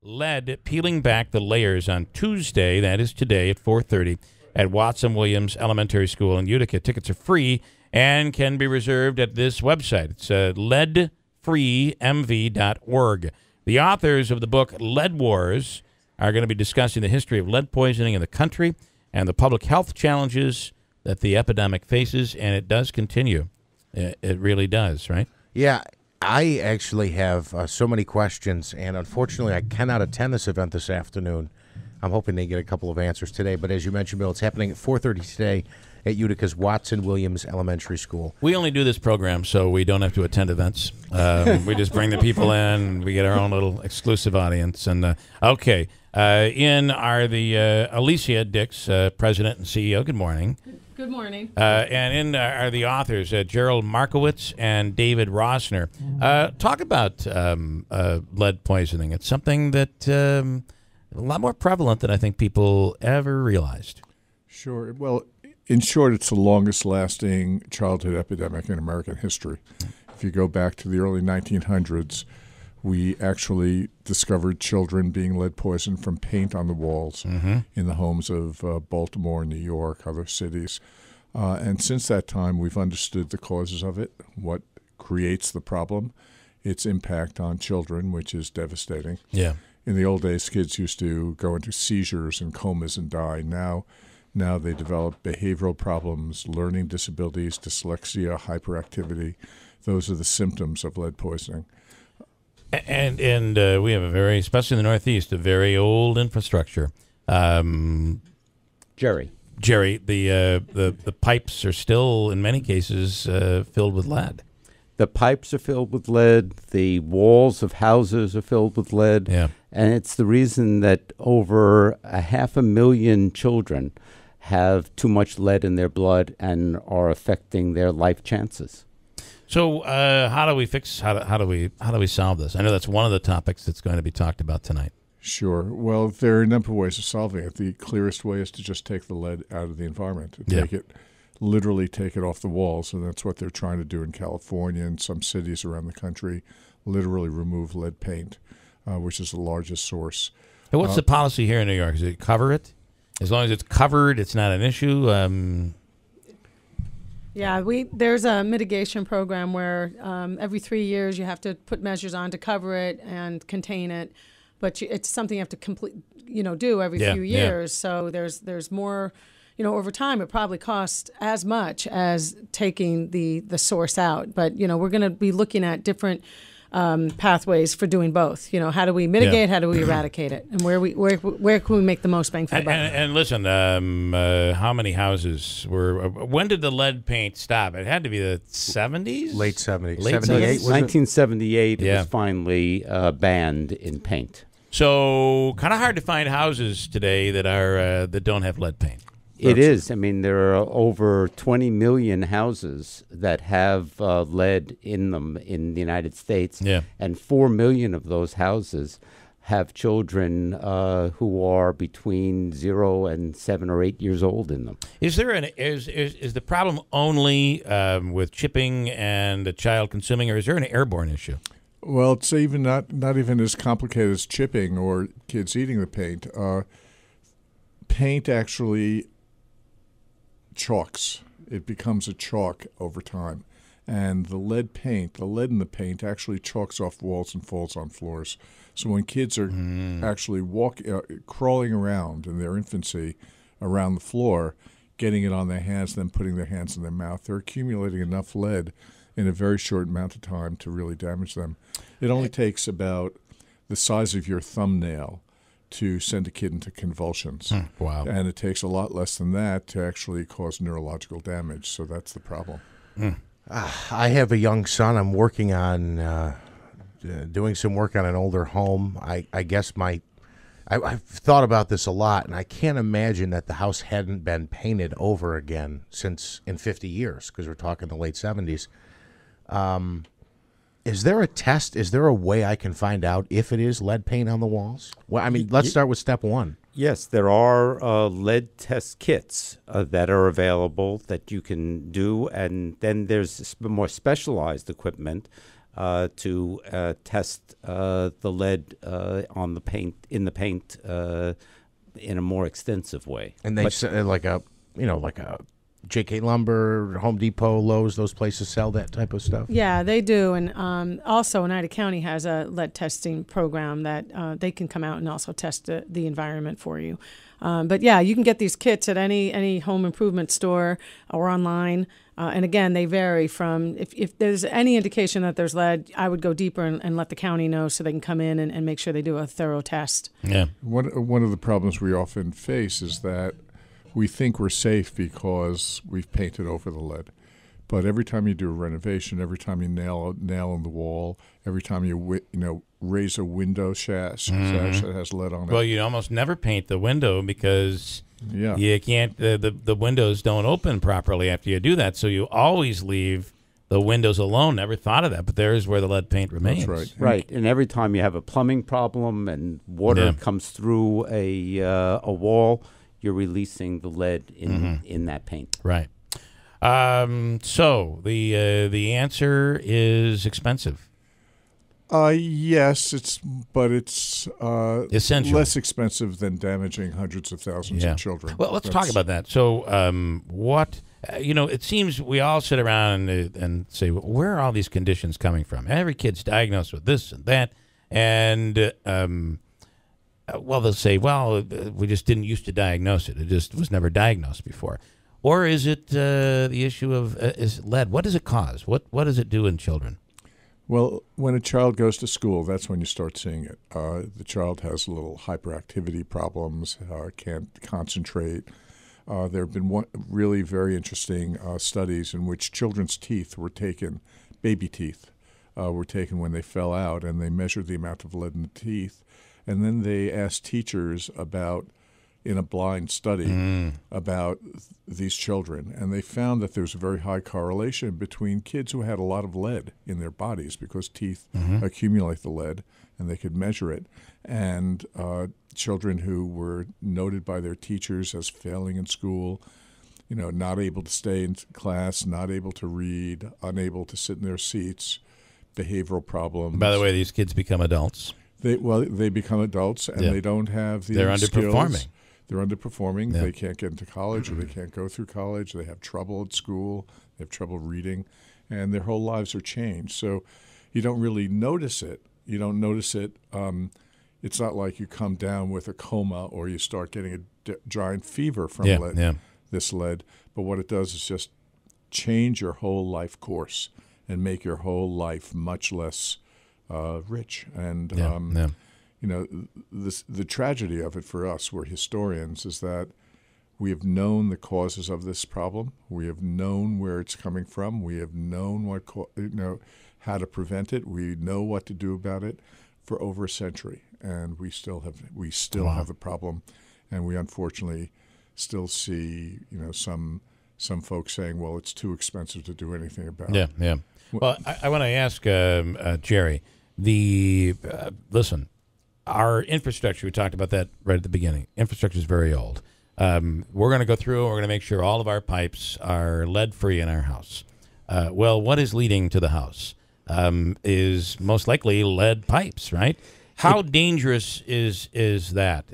Lead Peeling Back the Layers on Tuesday, that is today at 4:30 at Watson Williams Elementary School in Utica. Tickets are free and can be reserved at this website. It's leadfreemv.org. The authors of the book Lead Wars are going to be discussing the history of lead poisoning in the country and the public health challenges that the epidemic faces, and it does continue. It really does, right? Yeah, I actually have so many questions, and unfortunately I cannot attend this event this afternoon. I'm hoping they get a couple of answers today, but as you mentioned, Bill, it's happening at 4:30 today at Utica's Watson Williams Elementary School. We only do this program so we don't have to attend events. We just bring the people in. We get our own little exclusive audience. And okay, in are the Alicia Dix, President and CEO. Good morning. Good morning. And in are the authors, Gerald Markowitz and David Rosner. Talk about lead poisoning. It's something that a lot more prevalent than I think people ever realized. Sure. Well, in short, it's the longest-lasting childhood epidemic in American history. If you go back to the early 1900s, we actually discovered children being lead poisoned from paint on the walls in the homes of Baltimore, New York, other cities. And since that time, we've understood the causes of it, what creates the problem, its impact on children, which is devastating. Yeah. In the old days, kids used to go into seizures and comas and die. Now they develop behavioral problems, learning disabilities, dyslexia, hyperactivity. Those are the symptoms of lead poisoning. And we have a very, especially in the Northeast, a very old infrastructure. Jerry, the pipes are still, in many cases, filled with lead. the pipes are filled with lead. The walls of houses are filled with lead. Yeah. And it's the reason that over 500,000 children have too much lead in their blood and are affecting their life chances. So how do we fix? How do we solve this? I know that's one of the topics that's going to be talked about tonight. Sure. Well, there are a number of ways of solving it. The clearest way is to just take the lead out of the environment. Literally take it off the walls, and that's what they're trying to do in California and some cities around the country. Literally remove lead paint, which is the largest source. And what's the policy here in New York? Is it cover it? As long as it's covered, it's not an issue. Yeah, there's a mitigation program where every 3 years you have to put measures on to cover it and contain it, but it's something you have to do every few years. So there's more. Over time, it probably costs as much as taking the source out. But, we're going to be looking at different pathways for doing both. How do we mitigate? How do we eradicate it? And where can we make the most bang for the buck? And listen, how many houses were? When did the lead paint stop? It had to be the 70s? Late 70s. Late 78? 1978, it was finally banned in paint. So kind of hard to find houses today that don't have lead paint. It is. I mean, there are over 20 million houses that have lead in them in the United States. Yeah. And 4 million of those houses have children who are between 0 and 7 or 8 years old in them. Is there is the problem only with chipping and the child consuming, or is there an airborne issue? Well, it's even not even as complicated as chipping or kids eating the paint. Paint actually chalks. It becomes a chalk over time. And the lead in the paint actually chalks off walls and falls on floors. So when kids are actually crawling around in their infancy around the floor, getting it on their hands, then putting their hands in their mouth, they're accumulating enough lead in a very short amount of time to really damage them. It only takes about the size of your thumbnail to send a kid into convulsions. Wow. And it takes a lot less than that to actually cause neurological damage, so that's the problem. I have a young son. I'm working on doing some work on an older home. I guess I've thought about this a lot, and I can't imagine that the house hadn't been painted over again in 50 years, because we're talking the late 70s. Is there a test? Is there a way I can find out if it is lead paint on the walls? Well, I mean, let's start with step one. Yes, there are lead test kits that are available that you can do, and then there's more specialized equipment to test the lead on the paint in the paint in a more extensive way. And they like a J.K. Lumber, Home Depot, Lowe's, those places sell that type of stuff? Yeah, they do. And also, Oneida County has a lead testing program that they can come out and also test the environment for you. But, yeah, you can get these kits at any home improvement store or online. And, again, they vary from if there's any indication that there's lead, I would go deeper and let the county know so they can come in and make sure they do a thorough test. Yeah. One of the problems we often face is that we think we're safe because we've painted over the lead. But every time you do a renovation, every time you nail in the wall, every time you raise a window sash that has lead on it. Well, you almost never paint the window because you can't. The windows don't open properly after you do that. So you always leave the windows alone. Never thought of that, but there's where the lead paint remains. That's right. Right, and every time you have a plumbing problem and water comes through a wall, you're releasing the lead in that paint. Right. So the answer is expensive. Yes, it's essential, less expensive than damaging hundreds of thousands of children. Well, let's talk about that. So, what it seems we all sit around and say, well, where are all these conditions coming from? Every kid's diagnosed with this and that, and well, they'll say, well, we just didn't used to diagnose it. It just was never diagnosed before. Or is it the issue of is lead? What does it cause? What does it do in children? Well, when a child goes to school, that's when you start seeing it. The child has little hyperactivity problems, can't concentrate. There have been really very interesting studies in which children's teeth were taken, baby teeth were taken when they fell out, and they measured the amount of lead in the teeth. And then they asked teachers in a blind study about these children. And they found that there's a very high correlation between kids who had a lot of lead in their bodies because teeth accumulate the lead and they could measure it. And children who were noted by their teachers as failing in school, not able to stay in class, not able to read, unable to sit in their seats, behavioral problems. By the way, these kids become adults. They become adults, and they don't have the They're skills. Underperforming. They're underperforming. They can't get into college, or they can't go through college. They have trouble at school. They have trouble reading, and their whole lives are changed. So you don't really notice it. You don't notice it. It's not like you come down with a coma or you start getting a giant fever from this lead. But what it does is just change your whole life course and make your whole life much less rich. And the tragedy of it for us, we're historians, is that we have known the causes of this problem. We have known where it's coming from. We have known how to prevent it. We know what to do about it for over a century, and we still have the problem, and we unfortunately still see some folks saying, well, it's too expensive to do anything about it. Yeah. Well, I want to ask Jerry. Listen, our infrastructure, we talked about that right at the beginning. Infrastructure is very old. We're going to go through and we're going to make sure all of our pipes are lead-free in our house. Well, what is leading to the house is most likely lead pipes, right? How dangerous is that?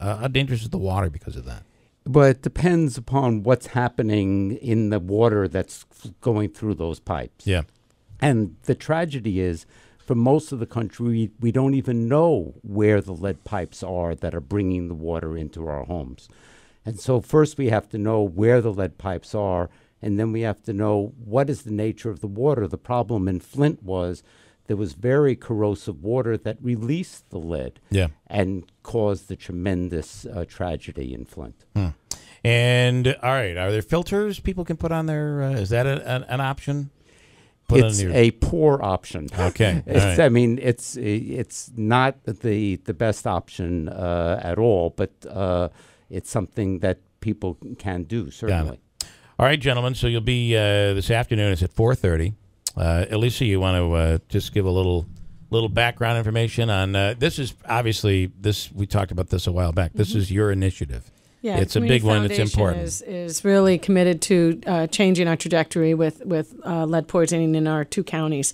How dangerous is the water because of that? But it depends upon what's happening in the water that's going through those pipes. Yeah. And the tragedy is, for most of the country, we don't even know where the lead pipes are that are bringing the water into our homes. And so first we have to know where the lead pipes are, and then we have to know what is the nature of the water. The problem in Flint was there was very corrosive water that released the lead and caused the tremendous tragedy in Flint. And, all right, are there filters people can put on their, is that an option? It's a poor option. Okay. Right. I mean, it's not the best option at all, but it's something that people can do, certainly. All right, gentlemen, so you'll be this afternoon. It's at 4:30. Elisa, you want to just give a little background information on this is obviously we talked about this a while back. This is your initiative. Yeah, it's a big one. It's important. Is really committed to changing our trajectory with lead poisoning in our two counties.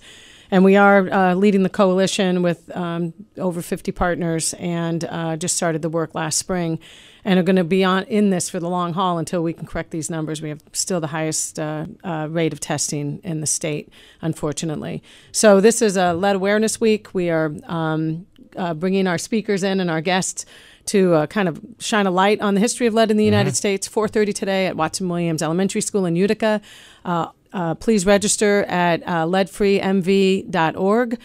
And we are leading the coalition with over 50 partners, and just started the work last spring, and are going to be in this for the long haul until we can correct these numbers. We have still the highest rate of testing in the state, unfortunately. So this is a Lead Awareness Week. We are bringing our speakers in and our guests to kind of shine a light on the history of lead in the United States. 4:30 today at Watson Williams Elementary School in Utica. Please register at leadfreemv.org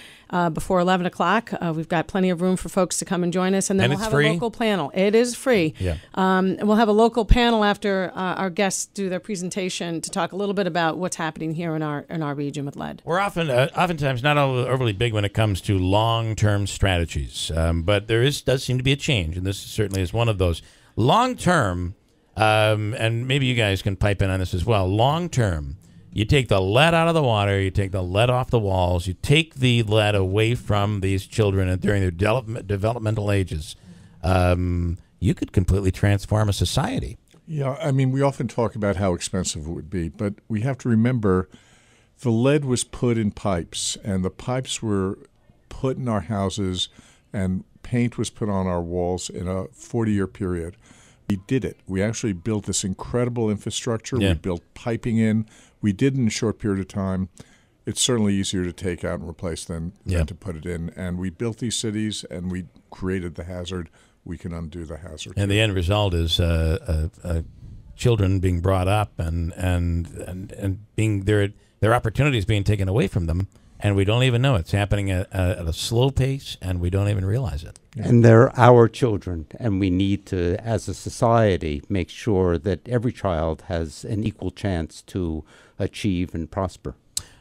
before 11 o'clock. We've got plenty of room for folks to come and join us. And then we'll have a local panel. It is free. Yeah. And we'll have a local panel after our guests do their presentation to talk a little bit about what's happening here in our region with lead. We're oftentimes not overly big when it comes to long-term strategies, but does seem to be a change, and this certainly is one of those. Long-term, and maybe you guys can pipe in on this as well, long-term, you take the lead out of the water, you take the lead off the walls, you take the lead away from these children during their developmental ages. You could completely transform a society. Yeah, I mean, we often talk about how expensive it would be, but we have to remember the lead was put in pipes, and the pipes were put in our houses, and paint was put on our walls in a 40-year period. We did it. We actually built this incredible infrastructure. Yeah. We built piping in. We did it in a short period of time. It's certainly easier to take out and replace than to put it in. And we built these cities, and we created the hazard. We can undo the hazard. And the end result is children being brought up and being their opportunities being taken away from them, and we don't even know it's happening at a slow pace, and we don't even realize it. Yeah. And they're our children, and we need to, as a society, make sure that every child has an equal chance to achieve and prosper.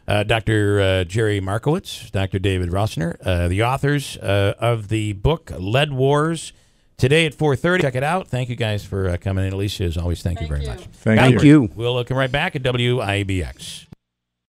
Dr. Jerry Markowitz, Dr. David Rosner, the authors of the book Lead Wars, today at 4:30. Check it out. Thank you guys for coming in. Alicia, as always, thank you very much. Thank you. We'll come right back at WIBX.